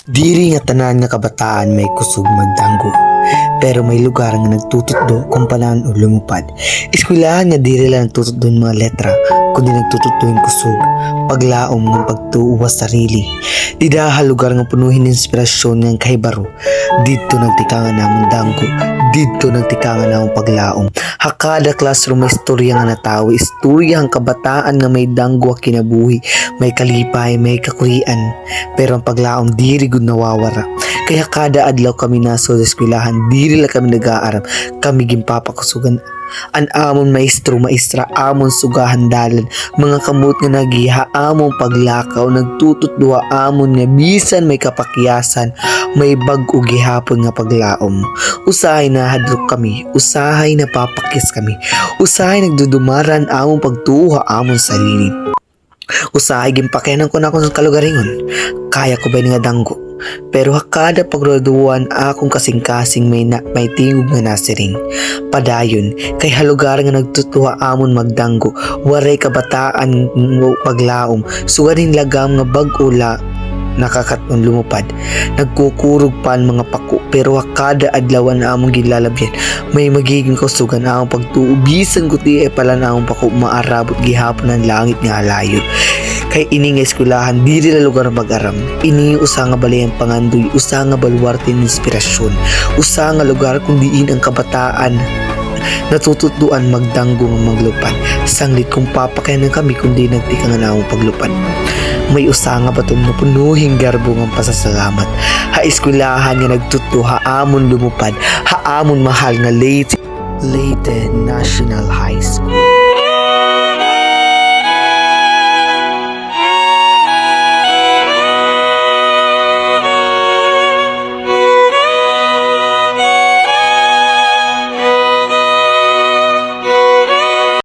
Diri nga tanan nga kabataan may kusog magdanggo. Pero may lugar nga nagtutudlo kung panan o lumupad. Eskwelahan nga diri lang nagtutudlo ng mga letra, kundi nagtutudlo yung kusog, paglaom ng pagtuwa sa sarili. Didaha lugar nga punuhin ng inspirasyon ng kahibaro. Dito nagtikangan namang danggo, dito nagtikangan namang paglaom. Hakada classroom may istorya nga natawo, istorya ang kabataan nga may danggo ang kinabuhi, may kalipay, may kakurian. Pero ang paglaom diri gud nawawara. Kaya kada adlaw kami naso sa eskwelahan, diri lang kami nag-aaram, kami gimpapakusugan. An amon maestro maestra amon sugahan dalan, mga kamot nga nagiha amon paglakaw, nagtututluwa amon nga bisan may kapakyasan, may bag-o gihapon nga paglaom. Usahay na hadlok kami, usahay na papakis kami, usahay nagdudumaran amon pagtuha amon sarili. Usahay gimpakyanan ko na ako sa kalugaringon, kaya ko ba nga danggo? Pero hakada paggraduan akong kasing-kasing may tingog nga nasiring. Padayon kay halugar nga nagtutuwa amon magdanggo, waray kabataan mo paglaom, sugarin lagam nga bag-ula nakakaton lumupad. Nagkukurog pa ang mga pako, pero hakada adlawan na among gilalabyan, may magiging kusugan among pagtuubisan kuti e pala na among pako maarabot gihapon ng langit nga alayo. Kay ini nga eskwelahan diri la lugar mag-aram, ini usa nga balayan pangandoy, usa nga baluarte ng inspirasyon, usa nga lugar kung diin ang kabataan natututduan magdanggo nga maglupad. Sanglit kung papakayanan kami kundi nagtika nga namong paglupad. May usa nga baton nga punuhing garbo nga pasasalamat. Ha eskwelahan nga nagtutdo haamon lumupad, haamon mahal nga Leyte National High School.